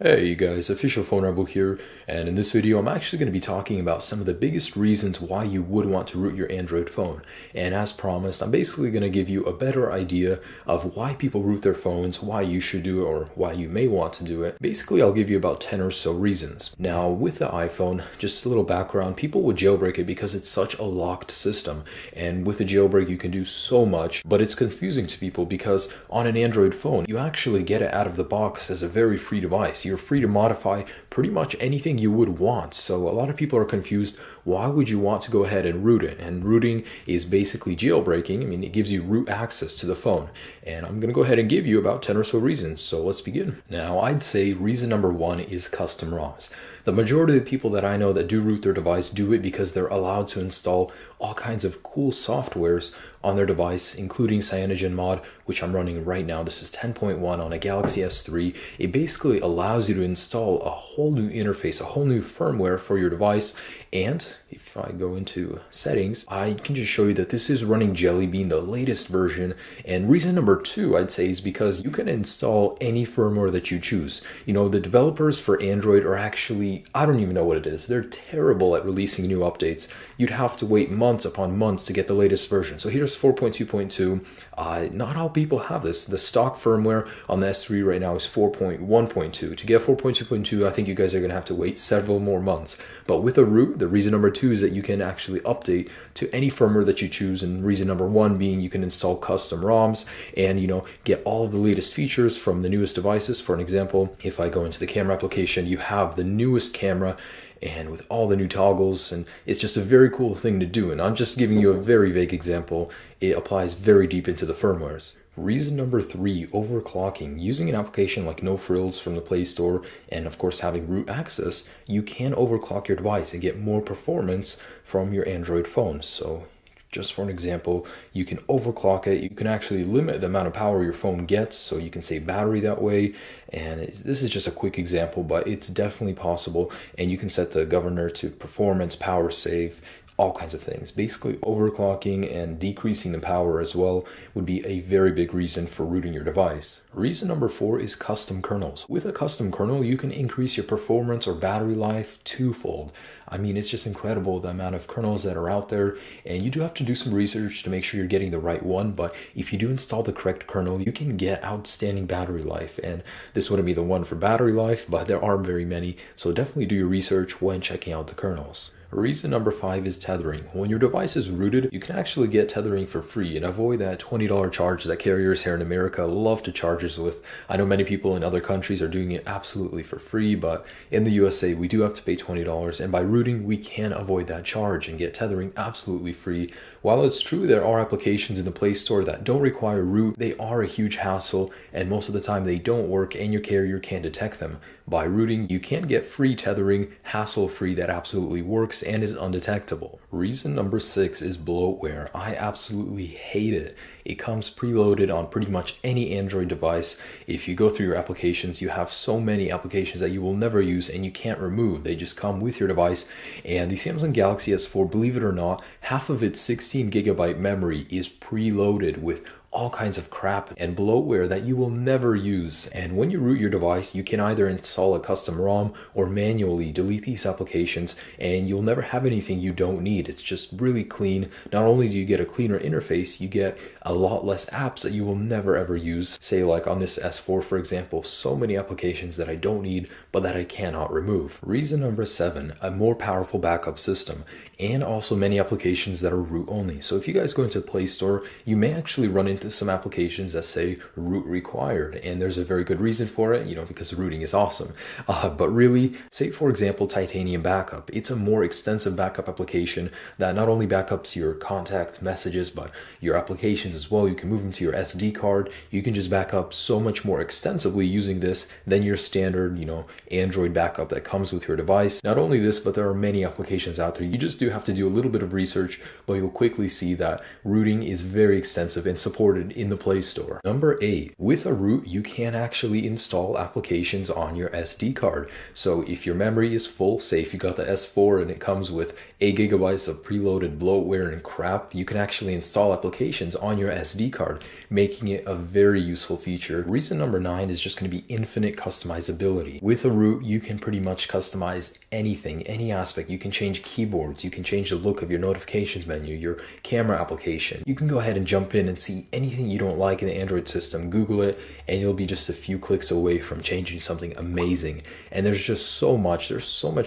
Hey you guys, Official Phone Rebel here, and in this video I'm actually going to be talking about some of the biggest reasons why you would want to root your Android phone. And as promised, I'm basically going to give you a better idea of why people root their phones, why you should do it, or why you may want to do it. Basically, I'll give you about 10 or so reasons. Now, with the iPhone, just a little background, people would jailbreak it because it's such a locked system. And with a jailbreak, you can do so much, but it's confusing to people because on an Android phone, you actually get it out of the box as a very free device. You're free to modify pretty much anything you would want. So a lot of people are confused. Why would you want to go ahead and root it? And rooting is basically jailbreaking. I mean, it gives you root access to the phone. And I'm going to go ahead and give you about 10 or so reasons. So let's begin. Now, I'd say reason number one is custom ROMs. The majority of the people that I know that do root their device do it because they're allowed to install all kinds of cool softwares on their device, including CyanogenMod, which I'm running right now. This is 10.1 on a Galaxy S3. It basically allows you to install a whole new interface, a whole new firmware for your device. And if I go into settings, I can just show you that this is running Jelly Bean, the latest version. And reason number two, I'd say, is because you can install any firmware that you choose. You know, the developers for Android are actually, I don't even know what it is. They're terrible at releasing new updates. You'd have to wait months upon months to get the latest version. So here's 4.2.2. Not all people have this. The stock firmware on the S3 right now is 4.1.2. To get 4.2.2, I think you guys are going to have to wait several more months. But with a root, the reason number two is that you can actually update to any firmware that you choose. And reason number one being you can install custom ROMs and, you know, get all of the latest features from the newest devices. For an example, if I go into the camera application, you have the newest camera and with all the new toggles, and it's just a very cool thing to do. And I'm just giving you a very vague example. It applies very deep into the firmwares. Reason number three, overclocking. Using an application like No Frills from the Play Store and of course having root access, you can overclock your device and get more performance from your Android phone. So just for an example, you can overclock it. You can actually limit the amount of power your phone gets, so you can save battery that way. And this is just a quick example, but it's definitely possible. And you can set the governor to performance, power save, all kinds of things. Basically, overclocking and decreasing the power as well would be a very big reason for rooting your device. Reason number four is custom kernels. With a custom kernel, you can increase your performance or battery life twofold. I mean, it's just incredible the amount of kernels that are out there, and you do have to do some research to make sure you're getting the right one, but if you do install the correct kernel, you can get outstanding battery life. And this wouldn't be the one for battery life, but there are very many, so definitely do your research when checking out the kernels. Reason number five is tethering. When your device is rooted, you can actually get tethering for free and avoid that $20 charge that carriers here in America love to charge us with. I know many people in other countries are doing it absolutely for free, but in the USA, we do have to pay $20, and by rooting, we can avoid that charge and get tethering absolutely free. While it's true there are applications in the Play Store that don't require root, they are a huge hassle, and most of the time they don't work and your carrier can't detect them. By rooting, you can get free tethering, hassle-free, that absolutely works and is undetectable. Reason number six is bloatware. I absolutely hate it. It comes preloaded on pretty much any Android device. If you go through your applications, you have so many applications that you will never use and you can't remove. They just come with your device. And the Samsung Galaxy S4, believe it or not, half of its 16 gigabyte memory is preloaded with all kinds of crap and bloatware that you will never use. And when you root your device, you can either install a custom ROM or manually delete these applications, and you'll never have anything you don't need. It's just really clean. Not only do you get a cleaner interface, you get a lot less apps that you will never ever use. Say like on this S4, for example, so many applications that I don't need but that I cannot remove. Reason number seven, a more powerful backup system, and also many applications that are root only. So if you guys go into the Play Store, you may actually run into some applications that say root required, and there's a very good reason for it, you know, because rooting is awesome. But really, say for example, Titanium Backup. It's a more extensive backup application that not only backups your contact messages, but your applications as well. You can move them to your SD card. You can just back up so much more extensively using this than your standard, you know, Android backup that comes with your device. Not only this, but there are many applications out there. You just do have to do a little bit of research, but you'll quickly see that rooting is very extensive and supported in the Play Store. Number eight, with a root, you can actually install applications on your SD card. So if your memory is full, say if you got the S4 and it comes with 8 gigabytes of preloaded bloatware and crap, you can actually install applications on your your SD card, making it a very useful feature. Reason number 9 is just going to be infinite customizability. With a root, you can pretty much customize anything, any aspect. You can change keyboards, you can change the look of your notifications menu, your camera application. You can go ahead and jump in and see anything you don't like in the Android system, Google it, and you'll be just a few clicks away from changing something amazing. And there's so much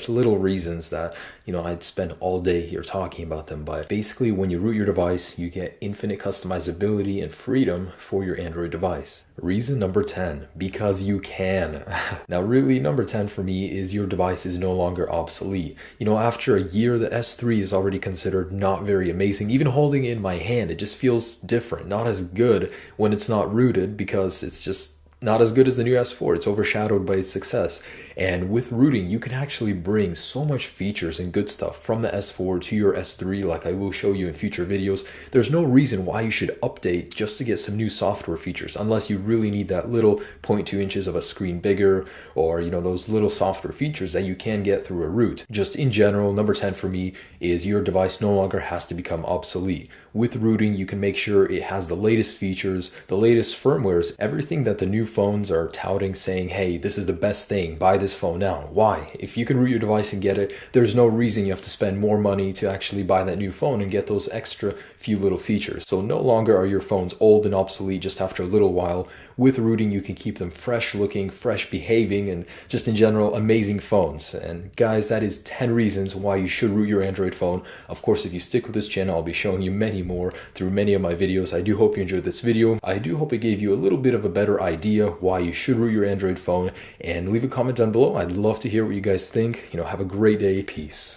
little reasons that, I'd spend all day here talking about them. But basically, when you root your device, you get infinite customizability and freedom for your Android device. Reason number 10, because you can. Now, really, number 10 for me is your device is no longer obsolete. After a year, the S3 is already considered not very amazing. Even holding it in my hand, it just feels different, not as good when it's not rooted, because it's just not as good as the new S4. It's overshadowed by its success. And with rooting, you can actually bring so much features and good stuff from the S4 to your S3, like I will show you in future videos. There's no reason why you should update just to get some new software features, unless you really need that little 0.2 inches of a screen bigger, or those little software features that you can get through a root. Just in general, number 10 for me is your device no longer has to become obsolete. With rooting, you can make sure it has the latest features, the latest firmwares, everything that the new phones are touting, saying, hey, this is the best thing, buy this phone now. Why? If you can root your device and get it, there's no reason you have to spend more money to actually buy that new phone and get those extra few little features. So no longer are your phones old and obsolete just after a little while. With rooting, you can keep them fresh looking, fresh behaving, and just in general, amazing phones. And guys, that is 10 reasons why you should root your Android phone. Of course, if you stick with this channel, I'll be showing you many more through many of my videos. I do hope you enjoyed this video. I do hope it gave you a little bit of a better idea why you should root your Android phone, and leave a comment down below. I'd love to hear what you guys think. Have a great day. Peace.